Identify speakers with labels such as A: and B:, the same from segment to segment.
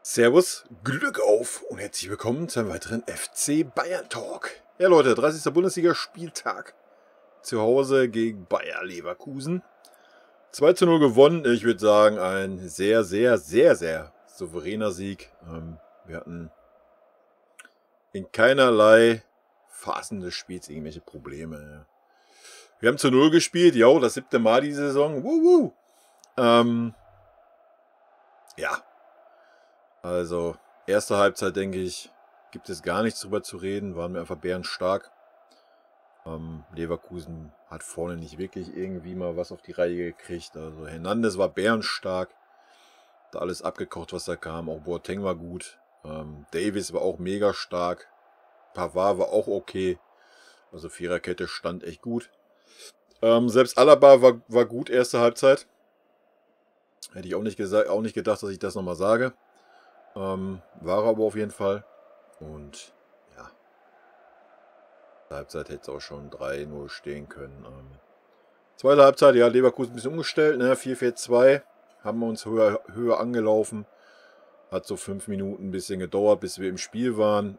A: Servus, Glück auf und herzlich willkommen zu einem weiteren FC Bayern Talk. Ja Leute, 30. Bundesliga-Spieltag. Zu Hause gegen Bayer Leverkusen. 2:0 gewonnen. Ich würde sagen, ein sehr souveräner Sieg. Wir hatten in keinerlei Phasen des Spiels irgendwelche Probleme. Ja. Wir haben zu 0 gespielt, jo, das 7. Mal die Saison. Ja. Also, erste Halbzeit, denke ich, gibt es gar nichts drüber zu reden. Waren wir einfach bärenstark. Leverkusen hat vorne nicht wirklich irgendwie mal was auf die Reihe gekriegt. Also Hernandez war bärenstark. Da alles abgekocht, was da kam. Auch Boateng war gut. Davis war auch mega stark. Pavard war auch okay. Also Viererkette stand echt gut. Selbst Alaba war gut erste Halbzeit. Hätte ich auch nicht gedacht, dass ich das nochmal sage. War er aber auf jeden Fall. Und ja, Halbzeit hätte es auch schon 3:0 stehen können. Zweite Halbzeit, ja, Leverkusen ein bisschen umgestellt, ne? 4-4-2. Haben wir uns höher angelaufen. Hat so 5 Minuten ein bisschen gedauert, bis wir im Spiel waren.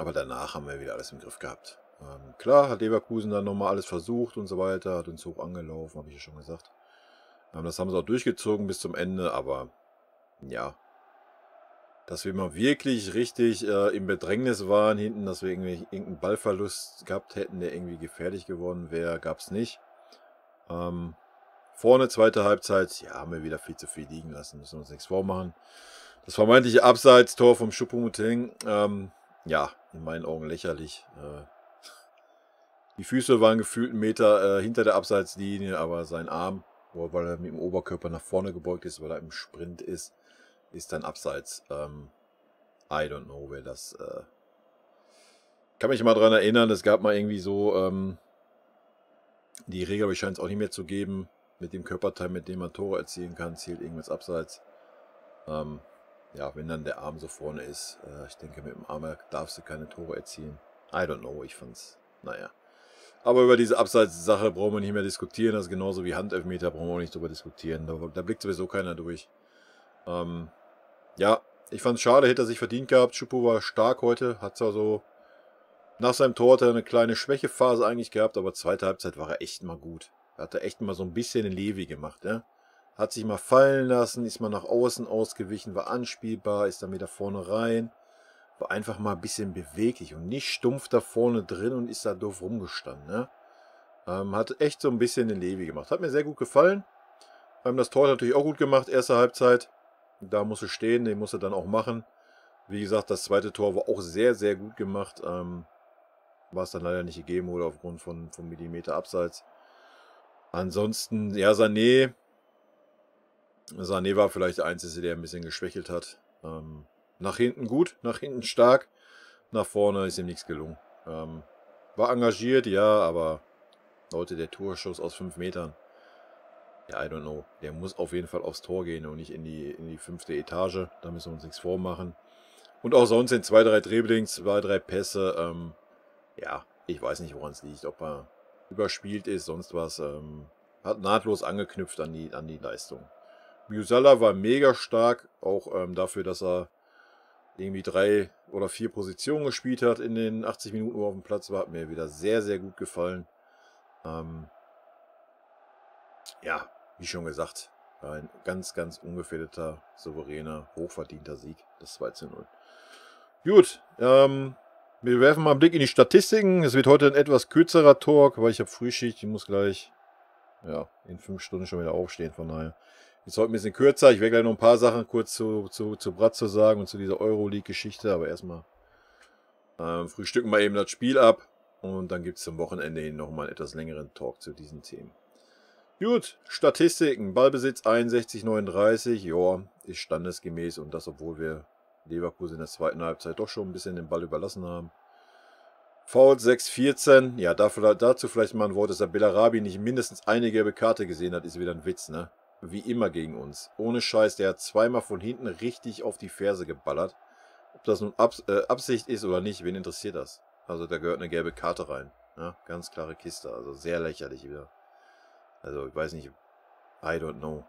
A: Aber danach haben wir wieder alles im Griff gehabt. Klar, hat Leverkusen dann nochmal alles versucht und so weiter. Hat uns hoch angelaufen, habe ich ja schon gesagt. Das haben sie auch durchgezogen bis zum Ende, aber ja, dass wir mal wirklich richtig im Bedrängnis waren hinten, dass wir irgendeinen Ballverlust gehabt hätten, der irgendwie gefährlich geworden wäre, gab es nicht. Vorne, zweite Halbzeit, ja, haben wir wieder viel zu viel liegen lassen, müssen wir uns nichts vormachen. Das vermeintliche Abseits-Tor vom Choupo-Moting, ja, in meinen Augen lächerlich. Die Füße waren gefühlt einen Meter hinter der Abseitslinie, aber sein Arm, weil er mit dem Oberkörper nach vorne gebeugt ist, weil er im Sprint ist dann abseits. I don't know, wer das... kann mich mal daran erinnern, es gab mal irgendwie so... die Regel, aber ich scheint es auch nicht mehr zu geben, mit dem Körperteil, mit dem man Tore erzielen kann, zählt irgendwas abseits. Ja, wenn dann der Arm so vorne ist. Ich denke, mit dem Arm darfst du keine Tore erzielen. I don't know, ich fand's... Naja. Aber über diese Abseits-Sache brauchen wir nicht mehr diskutieren. Das ist genauso wie Handelfmeter, brauchen wir auch nicht drüber diskutieren. Da blickt sowieso keiner durch. Ja, ich fand es schade, hätte er sich verdient gehabt. Choupo war stark heute, hat zwar so nach seinem Tor eine kleine Schwächephase eigentlich gehabt, aber zweite Halbzeit war er echt mal gut. Er hat echt mal so ein bisschen den Levi gemacht, ja. Hat sich mal fallen lassen, ist mal nach außen ausgewichen, war anspielbar, ist dann wieder vorne rein. War einfach mal ein bisschen beweglich und nicht stumpf da vorne drin und ist da doof rumgestanden, ne? Hat echt so ein bisschen den Levi gemacht. Hat mir sehr gut gefallen. Das Tor hat natürlich auch gut gemacht, erste Halbzeit. Da muss er stehen, den muss er dann auch machen. Wie gesagt, das zweite Tor war auch sehr gut gemacht. War es dann leider nicht gegeben wurde aufgrund von Millimeter Abseits. Ansonsten, ja, Sané war vielleicht der Einzige, der ein bisschen geschwächelt hat. Nach hinten gut, nach hinten stark. Nach vorne ist ihm nichts gelungen. War engagiert, ja, aber Leute, der Torschuss aus 5 Metern. Ja, I don't know. Der muss auf jeden Fall aufs Tor gehen und nicht in die 5. Etage. Da müssen wir uns nichts vormachen. Und auch sonst in 2, 3 Dribblings, 2, 3 Pässe. Ja, ich weiß nicht, woran es liegt. Ob er überspielt ist, sonst was. Hat nahtlos angeknüpft an die Leistung. Musiala war mega stark. Auch dafür, dass er irgendwie 3 oder 4 Positionen gespielt hat in den 80 Minuten, wo er auf dem Platz war. Hat mir wieder sehr gut gefallen. Ja, wie schon gesagt, ein ganz ungefährdeter, souveräner, hochverdienter Sieg, das 2:0. Gut, wir werfen mal einen Blick in die Statistiken. Es wird heute ein etwas kürzerer Talk, weil ich habe Frühschicht, ich muss gleich in 5 Stunden schon wieder aufstehen, von daher ist heute ein bisschen kürzer. Ich werde gleich noch ein paar Sachen kurz zu Brazzo sagen und zu dieser Euroleague-Geschichte, aber erstmal frühstücken wir eben das Spiel ab und dann gibt es zum Wochenende hin nochmal einen etwas längeren Talk zu diesen Themen. Gut, Statistiken. Ballbesitz 61:39. Ja, ist standesgemäß und das, obwohl wir Leverkusen in der zweiten Halbzeit doch schon ein bisschen den Ball überlassen haben. Fouls 6:14. Ja, dazu vielleicht mal ein Wort, dass der Bellarabi nicht mindestens eine gelbe Karte gesehen hat, ist wieder ein Witz, ne? Wie immer gegen uns. Ohne Scheiß, der hat zweimal von hinten richtig auf die Ferse geballert. Ob das nun Absicht ist oder nicht, wen interessiert das? Also da gehört eine gelbe Karte rein. Ja, ganz klare Kiste, also sehr lächerlich wieder. Also, ich weiß nicht. I don't know.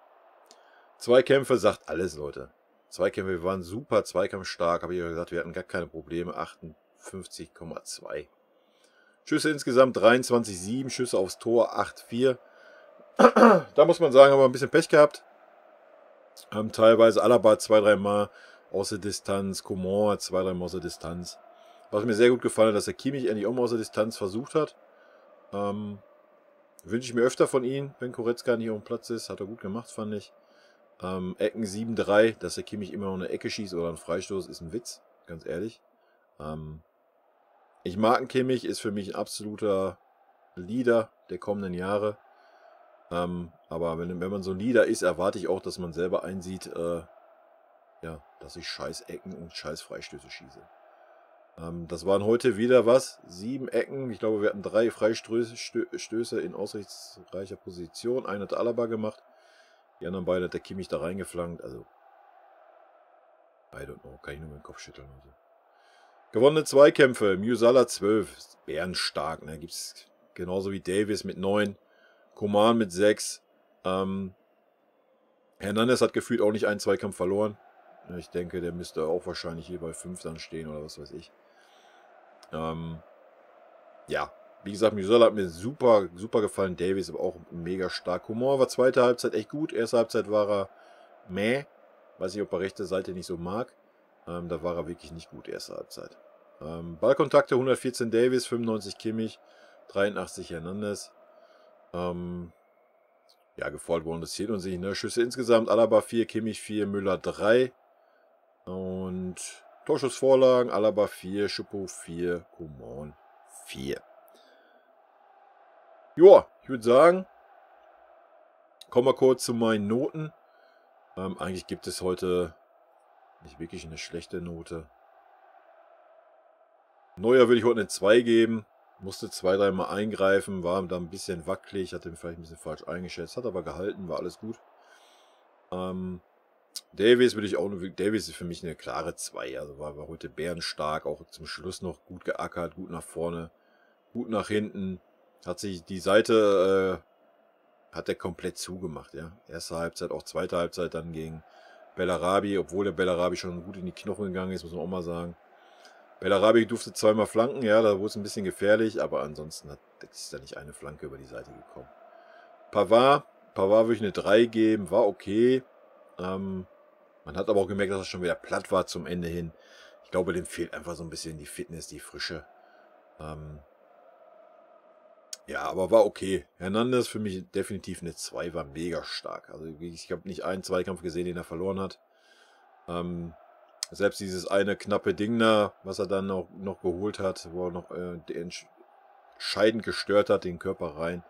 A: Zweikämpfe sagt alles, Leute. Zweikämpfe, wir waren super zweikampfstark, habe ich ja gesagt, wir hatten gar keine Probleme. 58,2. Schüsse insgesamt 23,7, Schüsse aufs Tor 8,4. Da muss man sagen, haben wir ein bisschen Pech gehabt. Haben teilweise Alaba 2-3 Mal aus der Distanz, Coman 2-3 Mal aus der Distanz. Was mir sehr gut gefallen hat, dass der Kimmich endlich auch mal aus der Distanz versucht hat. Wünsche ich mir öfter von ihm, wenn Goretzka nicht auf dem Platz ist. Hat er gut gemacht, fand ich. Ecken 7-3, dass der Kimmich immer noch eine Ecke schießt oder einen Freistoß, ist ein Witz, ganz ehrlich. Ich mag einen Kimmich, ist für mich ein absoluter Leader der kommenden Jahre. Aber wenn man so ein Leader ist, erwarte ich auch, dass man selber einsieht, ja, dass ich scheiß Ecken und scheiß Freistöße schieße. Das waren heute wieder was? 7 Ecken. Ich glaube, wir hatten 3 Freistöße in ausrichtsreicher Position. Einen hat Alaba gemacht. Die anderen beiden hat der Kimmich da reingeflankt. Also, I don't know. Kann ich nur mit dem Kopf schütteln. Also. Gewonnene Zweikämpfe. Musiala 12. Bärenstark. Ne? Gibt es genauso wie Davis mit 9. Coman mit 6. Hernandez hat gefühlt auch nicht einen Zweikampf verloren. Ich denke, der müsste auch wahrscheinlich hier bei 5 dann stehen oder was weiß ich. Ja, wie gesagt, Musiala hat mir super, super gefallen. Davies aber auch mega stark. Coman war zweite Halbzeit echt gut. Erste Halbzeit war er meh. Weiß nicht, ob er rechte Seite nicht so mag. Da war er wirklich nicht gut, erste Halbzeit. Ballkontakte 114 Davies, 95 Kimmich, 83 Hernandez. Ja, gefolgt worden, das zählt uns nicht. Ne? Schüsse insgesamt, Alaba 4, Kimmich 4, Müller 3. Und Torschussvorlagen, Alaba 4, Schuppo 4, Coman 4. Joa, ich würde sagen, kommen wir kurz zu meinen Noten. Eigentlich gibt es heute nicht wirklich eine schlechte Note. Neuer würde ich heute eine 2 geben. Musste 2-3 Mal eingreifen, war da ein bisschen wackelig, hatte ihn vielleicht ein bisschen falsch eingeschätzt, hat aber gehalten, war alles gut. Davies würde ich auch, Davies ist für mich eine klare 2, also war heute bärenstark, auch zum Schluss noch gut geackert, gut nach vorne, gut nach hinten, hat sich die Seite, hat er komplett zugemacht, ja. Erste Halbzeit, auch zweite Halbzeit dann gegen Bellarabi, obwohl der Bellarabi schon gut in die Knochen gegangen ist, muss man auch mal sagen. Bellarabi durfte 2-mal flanken, ja, da wurde es ein bisschen gefährlich, aber ansonsten ist da nicht eine Flanke über die Seite gekommen. Pavard würde ich eine 3 geben, war okay. Man hat aber auch gemerkt, dass er schon wieder platt war zum Ende hin. Ich glaube, dem fehlt einfach so ein bisschen die Fitness, die Frische. Ja, aber war okay. Hernandez für mich definitiv eine 2, war mega stark. Also ich habe nicht einen Zweikampf gesehen, den er verloren hat. Selbst dieses eine knappe Ding da, was er dann noch geholt hat, wo er noch entscheidend gestört hat, den Körper rein.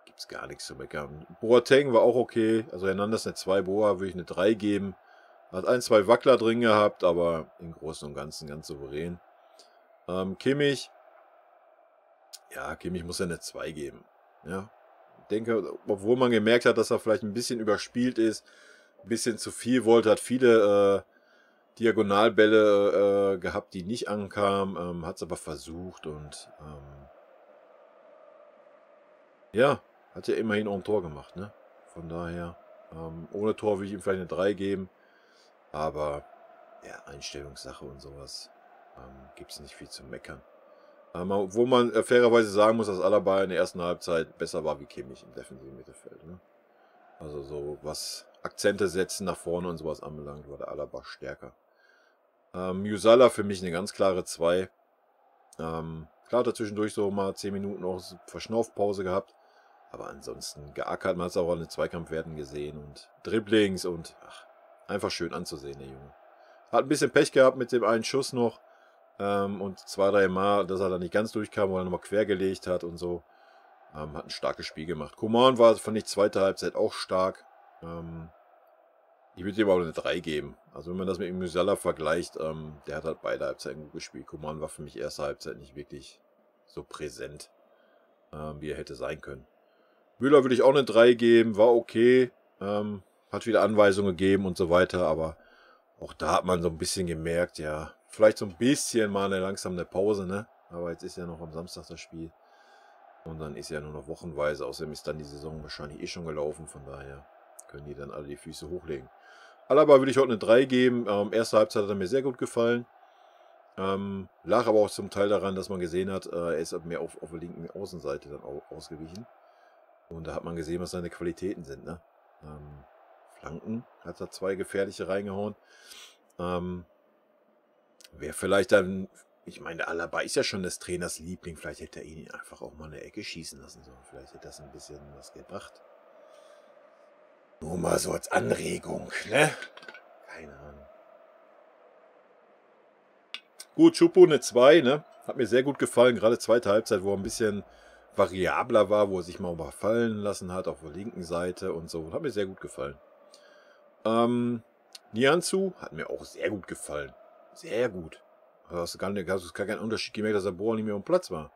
A: Gibt es gar nichts zu meckern. Boateng war auch okay. Also Hernandez eine 2, Boa würde ich eine 3 geben. Hat 1, 2 Wackler drin gehabt, aber im Großen und Ganzen ganz souverän. Kimmich. Ja, Kimmich muss ja eine 2 geben. Ja. Ich denke, obwohl man gemerkt hat, dass er vielleicht ein bisschen überspielt ist, ein bisschen zu viel wollte, hat viele Diagonalbälle gehabt, die nicht ankamen, hat es aber versucht und ja, hat ja immerhin auch ein Tor gemacht, ne? Von daher, ohne Tor würde ich ihm vielleicht eine 3 geben, aber ja, Einstellungssache und sowas gibt es nicht viel zu meckern. Wo man fairerweise sagen muss, dass Alaba in der ersten Halbzeit besser war wie Kimmich im defensiven Mittelfeld. Ne? Also so was Akzente setzen nach vorne und sowas anbelangt, war der Alaba stärker. Musiala für mich eine ganz klare 2. Klar hat er zwischendurch so mal 10 Minuten auch Verschnaufpause gehabt. Aber ansonsten geackert, man hat es auch an den Zweikampfwerten gesehen und Dribblings und einfach schön anzusehen, der Junge. Hat ein bisschen Pech gehabt mit dem einen Schuss noch und 2-3 Mal, dass er da nicht ganz durchkam, wo er nochmal quergelegt hat und so. Hat ein starkes Spiel gemacht. Coman war, fand ich, zweite Halbzeit auch stark. Ich würde ihm aber eine 3 geben. Also wenn man das mit Musiala vergleicht, der hat halt beide Halbzeiten gut gespielt. Coman war für mich erste Halbzeit nicht wirklich so präsent, wie er hätte sein können. Müller würde ich auch eine 3 geben, war okay. Hat wieder Anweisungen gegeben und so weiter, aber auch da hat man so ein bisschen gemerkt, ja, vielleicht so ein bisschen mal langsam eine Pause, ne? Aber jetzt ist ja noch am Samstag das Spiel. Und dann ist ja nur noch wochenweise, außerdem ist dann die Saison wahrscheinlich schon gelaufen, von daher können die dann alle die Füße hochlegen. Alaba würde ich heute eine 3 geben. Erste Halbzeit hat er mir sehr gut gefallen. Lag aber auch zum Teil daran, dass man gesehen hat, er ist mehr auf der linken Außenseite dann ausgewichen. Und da hat man gesehen, was seine Qualitäten sind. Ne? Flanken hat er 2 gefährliche reingehauen. Wäre vielleicht dann, ich meine, der Alaba ist ja schon des Trainers Liebling. Vielleicht hätte er ihn einfach auch mal eine Ecke schießen lassen sollen. Vielleicht hätte das ein bisschen was gebracht. Nur mal so als Anregung, ne? Keine Ahnung. Gut, Choupo eine 2, ne? Hat mir sehr gut gefallen, gerade zweite Halbzeit, wo er ein bisschen variabler war, wo er sich mal fallen lassen hat, auf der linken Seite und so. Hat mir sehr gut gefallen. Nianzou hat mir auch sehr gut gefallen. Sehr gut. Hast du gar keinen Unterschied gemerkt, dass der Bohr nicht mehr am Platz war.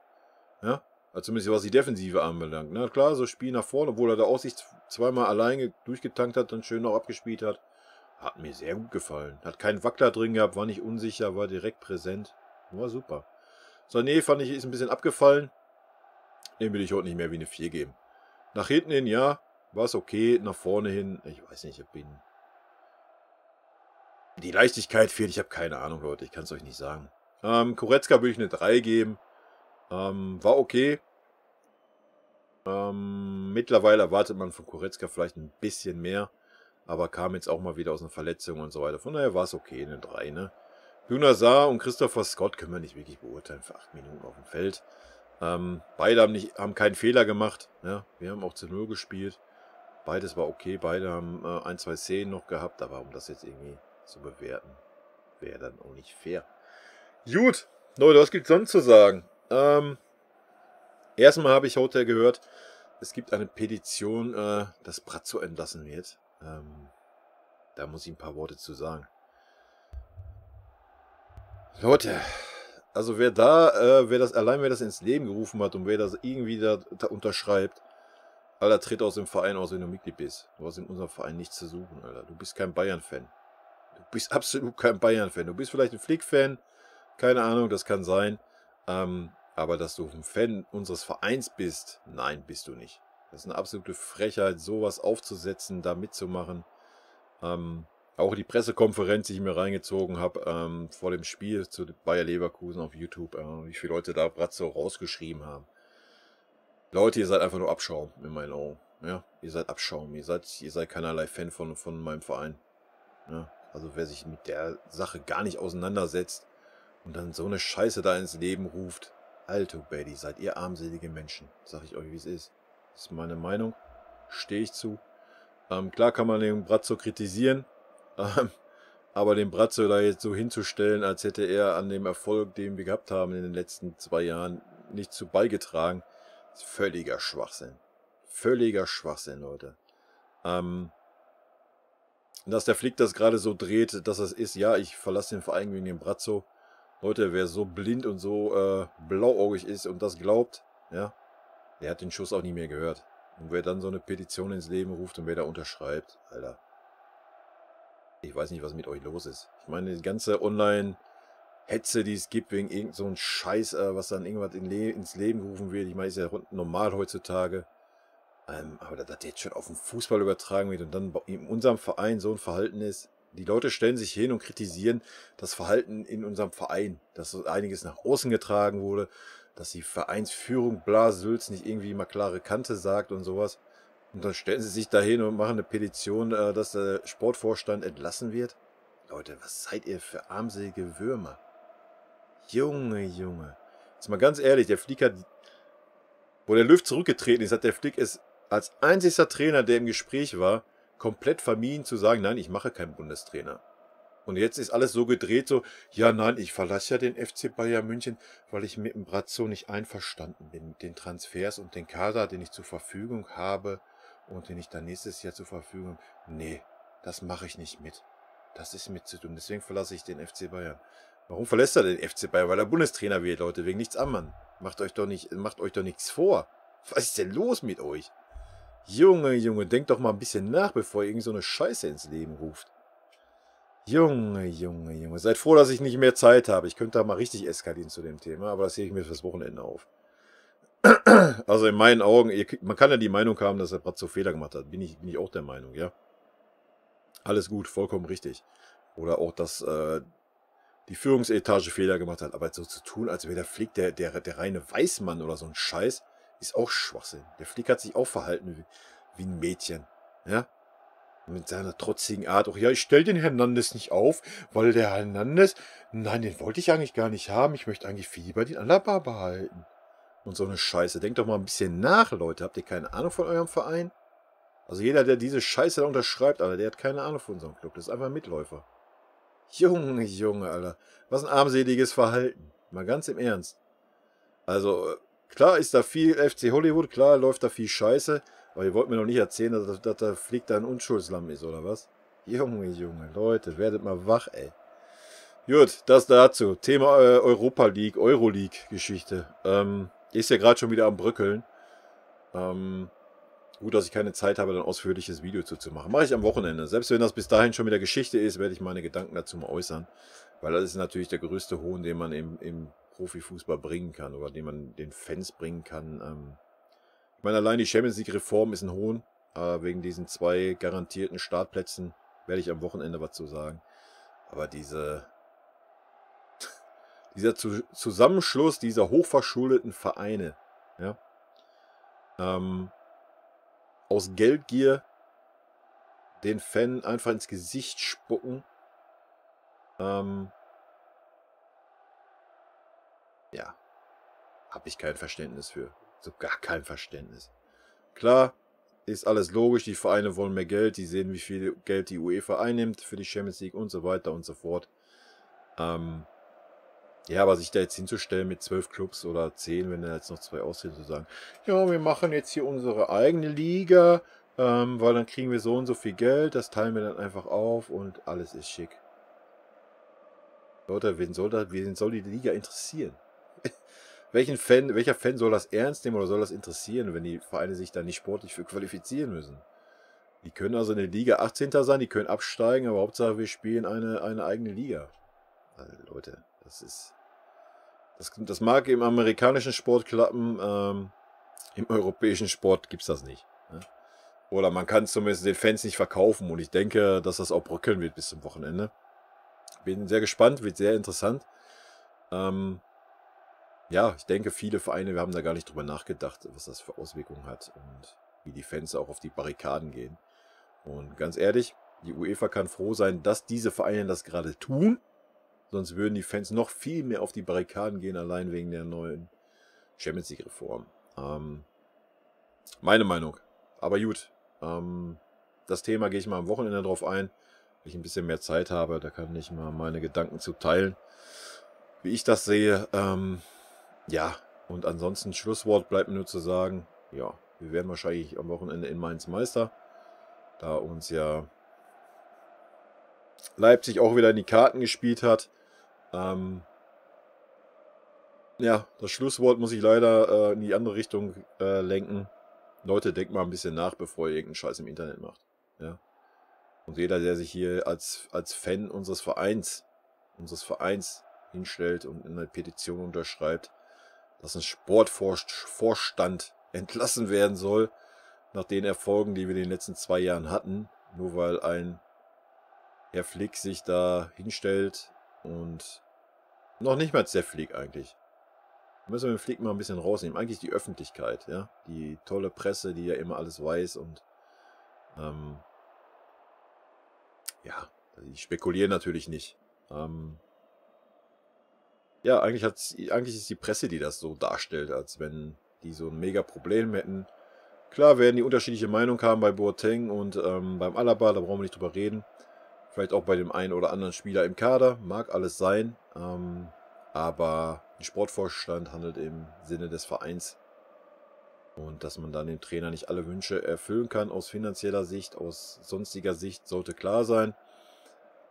A: Ja? Also zumindest was die Defensive anbelangt. Na klar, so Spiel nach vorne, obwohl er der Aussicht zweimal alleine durchgetankt hat, dann schön noch abgespielt hat. Hat mir sehr gut gefallen. Hat keinen Wackler drin gehabt, war nicht unsicher, war direkt präsent. War super. Sané fand ich, ist ein bisschen abgefallen. Dem will ich heute nicht mehr wie eine 4 geben. Nach hinten hin, ja, war es okay. Nach vorne hin, ich weiß nicht, die Leichtigkeit fehlt, ich habe keine Ahnung, Leute, ich kann es euch nicht sagen. Goretzka würde ich eine 3 geben. War okay. Mittlerweile erwartet man von Goretzka vielleicht ein bisschen mehr. Aber kam jetzt auch mal wieder aus einer Verletzung und so weiter. Von daher war es okay, eine 3, ne? Gunnar Saar und Christopher Scott können wir nicht wirklich beurteilen für 8 Minuten auf dem Feld. Beide haben keinen Fehler gemacht. Ja? Wir haben auch zu 0 gespielt. Beides war okay. Beide haben 1, 2 Szenen noch gehabt. Aber um das jetzt irgendwie zu bewerten, wäre dann auch nicht fair. Gut, Leute, was gibt es sonst zu sagen? Erstmal habe ich heute gehört, es gibt eine Petition, dass Brazzo entlassen wird. Da muss ich ein paar Worte zu sagen. Leute, also wer das ins Leben gerufen hat und wer das irgendwie da unterschreibt, Alter, tritt aus dem Verein aus, wenn du Mitglied bist. Du hast in unserem Verein nichts zu suchen, Alter. Du bist kein Bayern-Fan. Du bist absolut kein Bayern-Fan. Du bist vielleicht ein Flick-Fan. Keine Ahnung, das kann sein. Aber dass du ein Fan unseres Vereins bist, nein, bist du nicht. Das ist eine absolute Frechheit, sowas aufzusetzen, da mitzumachen. Auch die Pressekonferenz, die ich mir reingezogen habe, vor dem Spiel zu Bayer Leverkusen auf YouTube, wie viele Leute da Brazzo rausgeschrieben haben. Leute, ihr seid einfach nur Abschaum, in meinen Augen. Ja, ihr seid Abschaum, ihr seid keinerlei Fan von meinem Verein. Ja, also wer sich mit der Sache gar nicht auseinandersetzt und dann so eine Scheiße da ins Leben ruft, Alto Baby, seid ihr armselige Menschen. Sag ich euch, wie es ist. Das ist meine Meinung. Stehe ich zu. Klar kann man den Brazzo kritisieren, aber den Brazzo da jetzt so hinzustellen, als hätte er an dem Erfolg, den wir gehabt haben in den letzten 2 Jahren, nicht zu beigetragen, ist völliger Schwachsinn. Völliger Schwachsinn, Leute. Dass der Flick das gerade so dreht, dass es ist, ja, ich verlasse den Verein wegen dem Brazzo. Leute, wer so blind und so blauäugig ist und das glaubt, ja, der hat den Schuss auch nie mehr gehört. Und wer dann so eine Petition ins Leben ruft und wer da unterschreibt, Alter, ich weiß nicht, was mit euch los ist. Ich meine, die ganze Online-Hetze, die es gibt, wegen irgend so einem Scheiß, was dann irgendwas ins Leben gerufen wird. Ich meine, ist ja normal heutzutage. Aber dass das jetzt schon auf den Fußball übertragen wird und dann in unserem Verein so ein Verhalten ist. Die Leute stellen sich hin und kritisieren das Verhalten in unserem Verein, dass so einiges nach außen getragen wurde, dass die Vereinsführung Blasülz nicht irgendwie mal klare Kante sagt und sowas. Und dann stellen sie sich dahin und machen eine Petition, dass der Sportvorstand entlassen wird. Leute, was seid ihr für armselige Würmer? Junge, Junge. Jetzt mal ganz ehrlich, der Flick hat, wo der Löw zurückgetreten ist, hat der Flick es als einzigster Trainer, der im Gespräch war, komplett vermieden zu sagen, nein, ich mache keinen Bundestrainer. Und jetzt ist alles so gedreht, so, ja, nein, ich verlasse ja den FC Bayern München, weil ich mit dem Brazzo nicht einverstanden bin. Mit den Transfers und den Kader, den ich zur Verfügung habe und den ich dann nächstes Jahr zur Verfügung habe. Nee, das mache ich nicht mit. Das ist mit zu tun. Deswegen verlasse ich den FC Bayern. Warum verlässt er den FC Bayern? Weil er Bundestrainer wird, Leute, wegen nichts anderem. Macht euch doch nichts vor. Was ist denn los mit euch? Junge, Junge, denkt doch mal ein bisschen nach, bevor ihr irgend so eine Scheiße ins Leben ruft. Junge, Junge, Junge. Seid froh, dass ich nicht mehr Zeit habe. Ich könnte da mal richtig eskalieren zu dem Thema, aber das hebe ich mir fürs Wochenende auf. Also in meinen Augen, man kann ja die Meinung haben, dass er Brazzo Fehler gemacht hat. Bin ich auch der Meinung, ja. Alles gut, vollkommen richtig. Oder auch, dass die Führungsetage Fehler gemacht hat. Aber so zu tun, als wäre der Flick der reine Weißmann oder so ein Scheiß, ist auch Schwachsinn. Der Flick hat sich auch verhalten wie ein Mädchen. Ja? Mit seiner trotzigen Art. Auch ja, ich stelle den Hernandez nicht auf, weil der Hernandez, nein, den wollte ich eigentlich gar nicht haben. Ich möchte eigentlich lieber den Alaba behalten. Und so eine Scheiße. Denkt doch mal ein bisschen nach, Leute. Habt ihr keine Ahnung von eurem Verein? Also jeder, der diese Scheiße da unterschreibt, Alter, der hat keine Ahnung von unserem Club. Das ist einfach ein Mitläufer. Junge, Junge, Alter. Was ein armseliges Verhalten. Mal ganz im Ernst. Also, klar ist da viel FC Hollywood, klar läuft da viel Scheiße. Aber ihr wollt mir noch nicht erzählen, dass der Flick da ein Unschuldslamm ist, oder was? Junge, Junge, Leute, werdet mal wach, ey. Gut, das dazu. Thema Europa League, Euroleague-Geschichte. Ist ja gerade schon wieder am Bröckeln. Gut, dass ich keine Zeit habe, ein ausführliches Video zu machen. Mache ich am Wochenende. Selbst wenn das bis dahin schon wieder Geschichte ist, werde ich meine Gedanken dazu mal äußern. Weil das ist natürlich der größte Hohn, den man im Profifußball bringen kann. Oder den man den Fans bringen kann. Ich meine, allein die Champions League-Reform ist ein Hohn. Wegen diesen 2 garantierten Startplätzen werde ich am Wochenende was zu sagen. Aber dieser Zusammenschluss dieser hochverschuldeten Vereine, ja, aus Geldgier den Fan einfach ins Gesicht spucken, ja, habe ich kein Verständnis für. So gar kein Verständnis. Klar, ist alles logisch, die Vereine wollen mehr Geld, die sehen, wie viel Geld die UEFA einnimmt für die Champions League und so weiter und so fort. Ja, aber sich da jetzt hinzustellen mit 12 Clubs oder 10, wenn da jetzt noch 2 austreten, zu sagen, ja, wir machen jetzt hier unsere eigene Liga, weil dann kriegen wir so und so viel Geld, das teilen wir dann einfach auf und alles ist schick. Leute, wen soll die Liga interessieren? Welcher Fan soll das ernst nehmen oder soll das interessieren, wenn die Vereine sich da nicht sportlich für qualifizieren müssen? Die können also in der Liga 18. sein, die können absteigen, aber Hauptsache wir spielen eine eigene Liga. Also, Leute, das mag im amerikanischen Sport klappen, im europäischen Sport gibt es das nicht. Ne? Oder man kann zumindest den Fans nicht verkaufen und ich denke, dass das auch bröckeln wird bis zum Wochenende. Bin sehr gespannt, wird sehr interessant. Ja, ich denke, viele Vereine haben da gar nicht drüber nachgedacht, was das für Auswirkungen hat und wie die Fans auch auf die Barrikaden gehen. Und ganz ehrlich, die UEFA kann froh sein, dass diese Vereine das gerade tun. Sonst würden die Fans noch viel mehr auf die Barrikaden gehen, allein wegen der neuen Champions League-Reform. Meine Meinung. Aber gut, das Thema gehe ich mal am Wochenende drauf ein. Wenn ich ein bisschen mehr Zeit habe, da kann ich mal meine Gedanken zu teilen, wie ich das sehe. Ja, und ansonsten Schlusswort bleibt mir nur zu sagen, ja, wir werden wahrscheinlich am Wochenende in Mainz Meister, da uns ja Leipzig auch wieder in die Karten gespielt hat. Ja, das Schlusswort muss ich leider in die andere Richtung lenken. Leute, denkt mal ein bisschen nach, bevor ihr irgendeinen Scheiß im Internet macht. Ja? Und jeder, der sich hier als Fan unseres Vereins hinstellt und in einer Petition unterschreibt, dass ein Sportvorstand entlassen werden soll, nach den Erfolgen, die wir in den letzten 2 Jahren hatten, nur weil ein Herr Flick sich da hinstellt und noch nicht mal der Flick eigentlich. Da müssen wir den Flick mal ein bisschen rausnehmen. Eigentlich die Öffentlichkeit, ja. Die tolle Presse, die ja immer alles weiß und ja, die spekulieren natürlich nicht. Ja, eigentlich ist die Presse, die das so darstellt, als wenn die so ein mega Problem hätten. Klar werden die unterschiedliche Meinung haben bei Boateng und beim Alaba, da brauchen wir nicht drüber reden. Vielleicht auch bei dem einen oder anderen Spieler im Kader, mag alles sein. Aber ein Sportvorstand handelt im Sinne des Vereins. Und dass man dann dem Trainer nicht alle Wünsche erfüllen kann aus finanzieller Sicht, aus sonstiger Sicht, sollte klar sein.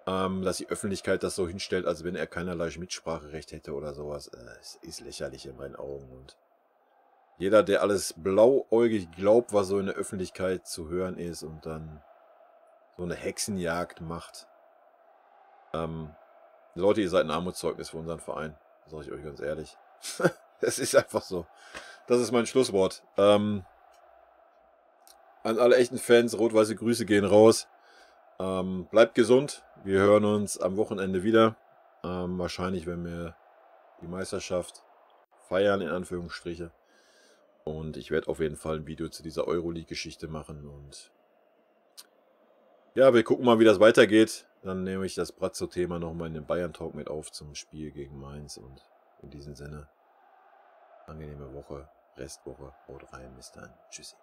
A: Dass die Öffentlichkeit das so hinstellt, als wenn er keinerlei Mitspracherecht hätte oder sowas, ist lächerlich in meinen Augen. Und jeder, der alles blauäugig glaubt, was so in der Öffentlichkeit zu hören ist und dann so eine Hexenjagd macht. Leute, ihr seid ein Armutszeugnis für unseren Verein. Sage ich euch ganz ehrlich. Es ist einfach so. Das ist mein Schlusswort. An alle echten Fans, rot-weiße Grüße gehen raus. Bleibt gesund. Wir hören uns am Wochenende wieder. Wahrscheinlich, wenn wir die Meisterschaft feiern, in Anführungsstriche. Und ich werde auf jeden Fall ein Video zu dieser Euroleague-Geschichte machen. Und ja, wir gucken mal, wie das weitergeht. Dann nehme ich das Brazzo-Thema nochmal in den Bayern-Talk mit auf zum Spiel gegen Mainz. Und in diesem Sinne, angenehme Woche, Restwoche, haut rein, bis dann. Tschüssi.